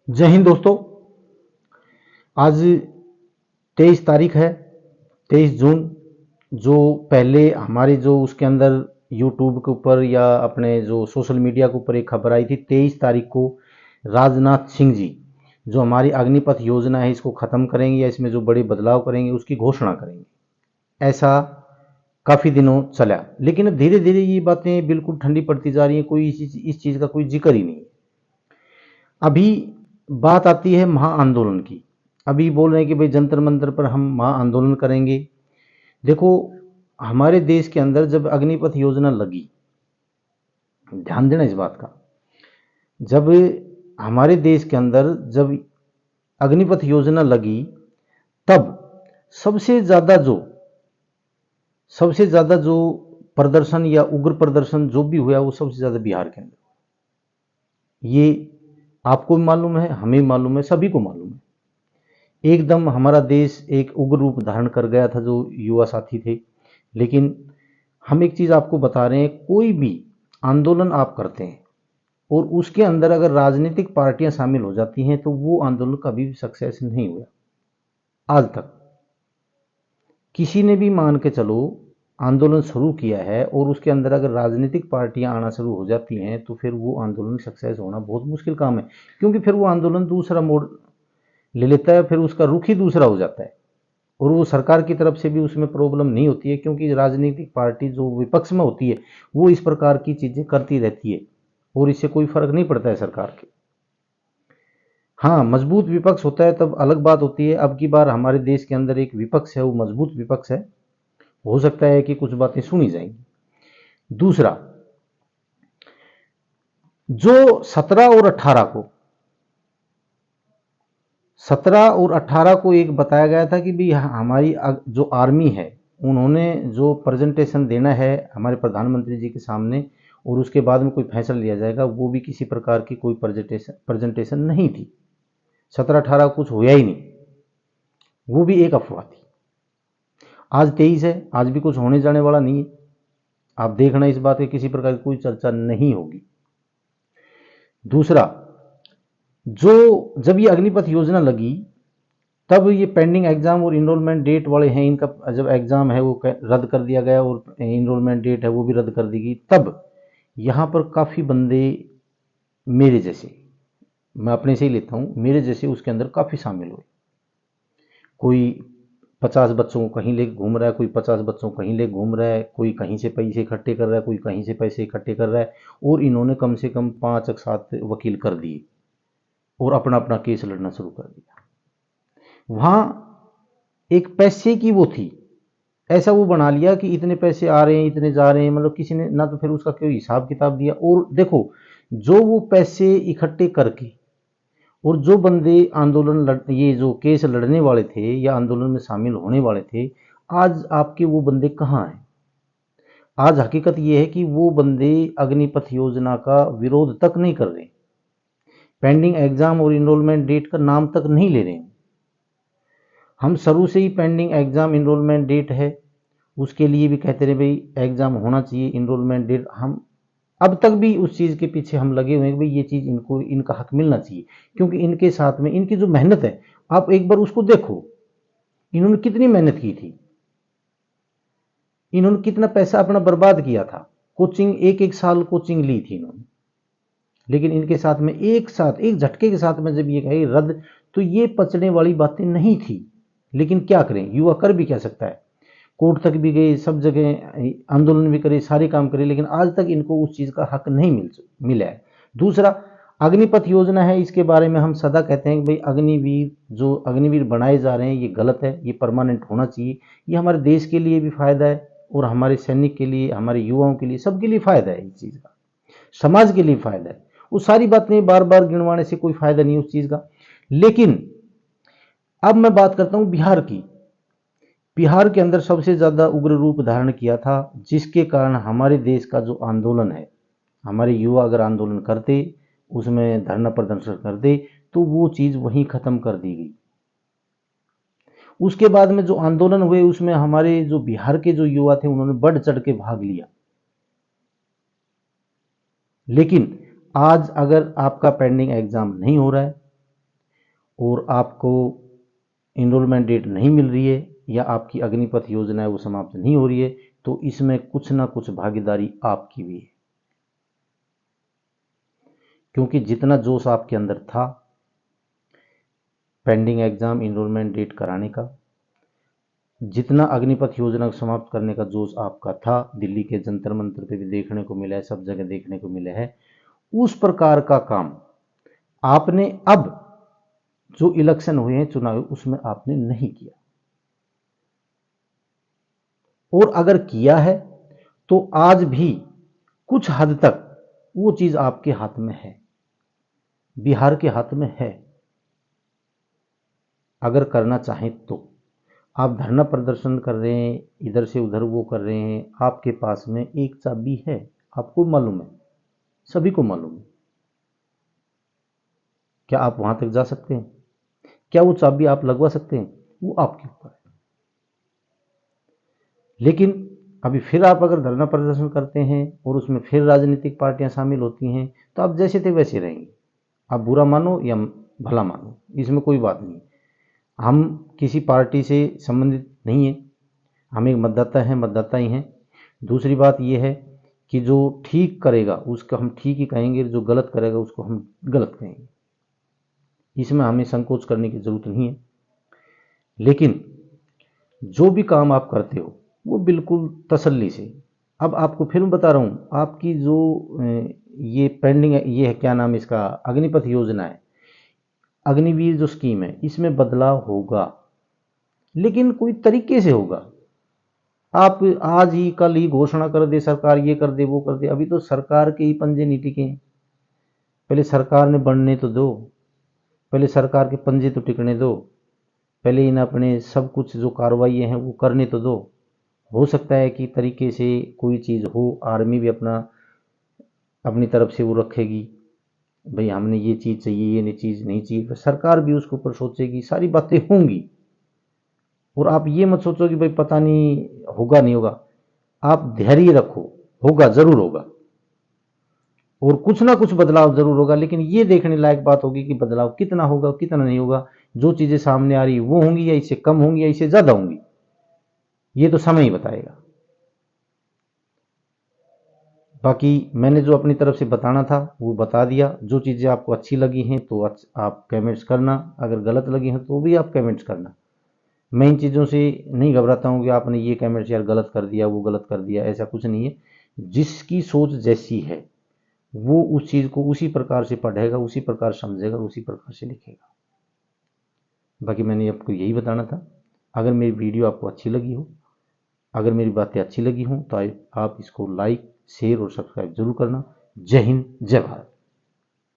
जय हिंद दोस्तों। आज 23 तारीख है, 23 जून। जो पहले हमारे जो उसके अंदर यूट्यूब के ऊपर या अपने जो सोशल मीडिया के ऊपर एक खबर आई थी, 23 तारीख को राजनाथ सिंह जी जो हमारी अग्निपथ योजना है इसको ख़त्म करेंगे या इसमें जो बड़े बदलाव करेंगे उसकी घोषणा करेंगे। ऐसा काफ़ी दिनों चला, लेकिन अब धीरे धीरे ये बातें बिल्कुल ठंडी पड़ती जा रही हैं। कोई इस चीज़ का कोई जिक्र ही नहीं है। अभी बात आती है महाआंदोलन की। अभी बोल रहे हैं कि भाई जंतर मंतर पर हम महाआंदोलन करेंगे। देखो, हमारे देश के अंदर जब अग्निपथ योजना लगी, ध्यान देना इस बात का, जब हमारे देश के अंदर जब अग्निपथ योजना लगी तब सबसे ज़्यादा जो प्रदर्शन या उग्र प्रदर्शन जो भी हुआ वो सबसे ज़्यादा बिहार के अंदर। ये आपको भी मालूम है, हमें भी मालूम है, सभी को मालूम है। एकदम हमारा देश एक उग्र रूप धारण कर गया था जो युवा साथी थे। लेकिन हम एक चीज़ आपको बता रहे हैं, कोई भी आंदोलन आप करते हैं और उसके अंदर अगर राजनीतिक पार्टियां शामिल हो जाती हैं तो वो आंदोलन कभी भी सक्सेस नहीं हुआ आज तक। किसी ने भी मान के चलो आंदोलन शुरू किया है और उसके अंदर अगर राजनीतिक पार्टियां आना शुरू हो जाती हैं तो फिर वो आंदोलन सक्सेस होना बहुत मुश्किल काम है, क्योंकि फिर वो आंदोलन दूसरा मोड़ ले लेता है, फिर उसका रुख ही दूसरा हो जाता है। और वो सरकार की तरफ से भी उसमें प्रॉब्लम नहीं होती है, क्योंकि राजनीतिक पार्टी जो विपक्ष में होती है वो इस प्रकार की चीज़ें करती रहती है और इससे कोई फर्क नहीं पड़ता है सरकार के। हाँ, मजबूत विपक्ष होता है तब अलग बात होती है। अब की बार हमारे देश के अंदर एक विपक्ष है, वो मजबूत विपक्ष है, हो सकता है कि कुछ बातें सुनी जाएंगी। दूसरा, जो 17 और 18 को एक बताया गया था कि भाई हमारी जो आर्मी है उन्होंने जो प्रेजेंटेशन देना है हमारे प्रधानमंत्री जी के सामने और उसके बाद में कोई फैसला लिया जाएगा, वो भी किसी प्रकार की कोई प्रेजेंटेशन नहीं थी। 17-18 कुछ हुआ ही नहीं, वो भी एक अफवाह थी। आज 23 है, आज भी कुछ होने जाने वाला नहीं है। आप देखना इस बात की किसी प्रकार की कोई चर्चा नहीं होगी। दूसरा, जो जब ये अग्निपथ योजना लगी तब ये पेंडिंग एग्जाम और इनरोलमेंट डेट वाले हैं, इनका जब एग्जाम है वो रद्द कर दिया गया और इनरोलमेंट डेट है वो भी रद्द कर दी गई। तब यहाँ पर काफ़ी बंदे मेरे जैसे, मैं अपने से ही लेता हूँ, मेरे जैसे उसके अंदर काफ़ी शामिल हुए। कोई 50 बच्चों को कहीं ले घूम रहा है, कोई 50 बच्चों को कहीं ले घूम रहा है, कोई कहीं से पैसे इकट्ठे कर रहा है, कोई कहीं से पैसे इकट्ठे कर रहा है, और इन्होंने कम से कम 5-7 वकील कर दिए और अपना अपना केस लड़ना शुरू कर दिया। वहाँ एक पैसे की वो थी, ऐसा वो बना लिया कि इतने पैसे आ रहे हैं, इतने जा रहे हैं, मतलब किसी ने ना तो फिर उसका कोई हिसाब किताब दिया। और देखो, जो वो पैसे इकट्ठे करके और जो बंदे ये जो केस लड़ने वाले थे या आंदोलन में शामिल होने वाले थे, आज आपके वो बंदे कहाँ हैं? आज हकीकत ये है कि वो बंदे अग्निपथ योजना का विरोध तक नहीं कर रहे, पेंडिंग एग्जाम और इनरोलमेंट डेट का नाम तक नहीं ले रहे हैं। हम शुरू से ही पेंडिंग एग्जाम इनरोलमेंट डेट है उसके लिए भी कहते रहे भाई एग्जाम होना चाहिए, इनरोलमेंट डेट। हम अब तक भी उस चीज़ के पीछे हम लगे हुए हैं कि भाई ये चीज़ इनको इनका हक मिलना चाहिए, क्योंकि इनके साथ में इनकी जो मेहनत है आप एक बार उसको देखो, इन्होंने कितनी मेहनत की थी, इन्होंने कितना पैसा अपना बर्बाद किया था। कोचिंग एक एक साल कोचिंग ली थी इन्होंने, लेकिन इनके साथ में एक झटके के साथ में जब ये कहे रद्द, तो ये पचने वाली बातें नहीं थी। लेकिन क्या करें, युवा कर भी क्या सकता है, कोर्ट तक भी गए, सब जगह आंदोलन भी करे, सारे काम करे, लेकिन आज तक इनको उस चीज़ का हक नहीं मिला है। दूसरा, अग्निपथ योजना है, इसके बारे में हम सदा कहते हैं कि भाई अग्निवीर बनाए जा रहे हैं ये गलत है, ये परमानेंट होना चाहिए। ये हमारे देश के लिए भी फायदा है और हमारे सैनिक के लिए, हमारे युवाओं के लिए, सबके लिए फायदा है इस चीज़ का, समाज के लिए फायदा है। वो सारी बातें बार बार गिनवाने से कोई फायदा नहीं उस चीज़ का। लेकिन अब मैं बात करता हूँ बिहार की। बिहार के अंदर सबसे ज़्यादा उग्र रूप धारण किया था, जिसके कारण हमारे देश का जो आंदोलन है, हमारे युवा अगर आंदोलन करते, उसमें धरना प्रदर्शन करते, तो वो चीज़ वहीं ख़त्म कर दी गई। उसके बाद में जो आंदोलन हुए उसमें हमारे जो बिहार के जो युवा थे उन्होंने बढ़ चढ़ के भाग लिया। लेकिन आज अगर आपका पेंडिंग एग्जाम नहीं हो रहा है, और आपको इनरोलमेंट डेट नहीं मिल रही है या आपकी अग्निपथ योजना है वो समाप्त नहीं हो रही है, तो इसमें कुछ ना कुछ भागीदारी आपकी भी है। क्योंकि जितना जोश आपके अंदर था पेंडिंग एग्जाम इनरोलमेंट डेट कराने का, जितना अग्निपथ योजना को समाप्त करने का जोश आपका था, दिल्ली के जंतर मंतर पे भी देखने को मिला है, सब जगह देखने को मिला है, उस प्रकार का काम आपने अब जो इलेक्शन हुए हैं चुनाव उसमें आपने नहीं किया। और अगर किया है तो आज भी कुछ हद तक वो चीज आपके हाथ में है, बिहार के हाथ में है। अगर करना चाहें तो आप धरना प्रदर्शन कर रहे हैं, इधर से उधर वो कर रहे हैं, आपके पास में एक चाबी है, आपको मालूम है, सभी को मालूम है। क्या आप वहां तक जा सकते हैं? क्या वो चाबी आप लगवा सकते हैं? वो आपके ऊपर है। लेकिन अभी फिर आप अगर धरना प्रदर्शन करते हैं और उसमें फिर राजनीतिक पार्टियां शामिल होती हैं तो आप जैसे थे वैसे रहेंगे। आप बुरा मानो या भला मानो, इसमें कोई बात नहीं। हम किसी पार्टी से संबंधित नहीं है, हम एक मतदाता हैं, मतदाता ही हैं। दूसरी बात यह है कि जो ठीक करेगा उसका हम ठीक ही कहेंगे, जो गलत करेगा उसको हम गलत कहेंगे। इसमें हमें संकोच करने की जरूरत नहीं है। लेकिन जो भी काम आप करते हो वो बिल्कुल तसल्ली से। अब आपको फिर बता रहा हूँ, आपकी जो ये पेंडिंग है, ये है क्या नाम इसका, अग्निपथ योजना है, अग्निवीर जो स्कीम है, इसमें बदलाव होगा, लेकिन कोई तरीके से होगा। आप आज ही कल ही घोषणा कर दे सरकार, ये कर दे वो कर दे, अभी तो सरकार के ही पंजे नहीं टिके। पहले सरकार ने बनने तो दो, पहले सरकार के पंजे तो टिकने दो, पहले इन अपने सब कुछ जो कार्रवाई हैं वो करने तो दो। हो सकता है कि तरीके से कोई चीज़ हो, आर्मी भी अपनी तरफ से वो रखेगी, भाई हमने ये चीज़ चाहिए, ये चीज़ नहीं चाहिए, तो सरकार भी उसके ऊपर सोचेगी, सारी बातें होंगी। और आप ये मत सोचो कि भाई पता नहीं होगा नहीं होगा, आप धैर्य रखो, होगा, जरूर होगा और कुछ ना कुछ बदलाव जरूर होगा। लेकिन ये देखने लायक बात होगी कि बदलाव कितना होगा कितना नहीं होगा। जो चीज़ें सामने आ रही वो होंगी या इससे कम होंगी या इससे ज़्यादा होंगी, ये तो समय ही बताएगा। बाकी मैंने जो अपनी तरफ से बताना था वो बता दिया। जो चीज़ें आपको अच्छी लगी हैं तो आप कमेंट्स करना, अगर गलत लगी हैं तो भी आप कमेंट्स करना। मैं इन चीज़ों से नहीं घबराता हूँ कि आपने ये कमेंट्स यार गलत कर दिया, वो गलत कर दिया, ऐसा कुछ नहीं है। जिसकी सोच जैसी है वो उस चीज़ को उसी प्रकार से पढ़ेगा, उसी प्रकार समझेगा, उसी प्रकार से लिखेगा। बाकी मैंने आपको यही बताना था। अगर मेरी वीडियो आपको अच्छी लगी हो, अगर मेरी बातें अच्छी लगी हों तो आप इसको लाइक, शेयर और सब्सक्राइब जरूर करना। जय हिंद, जय भारत।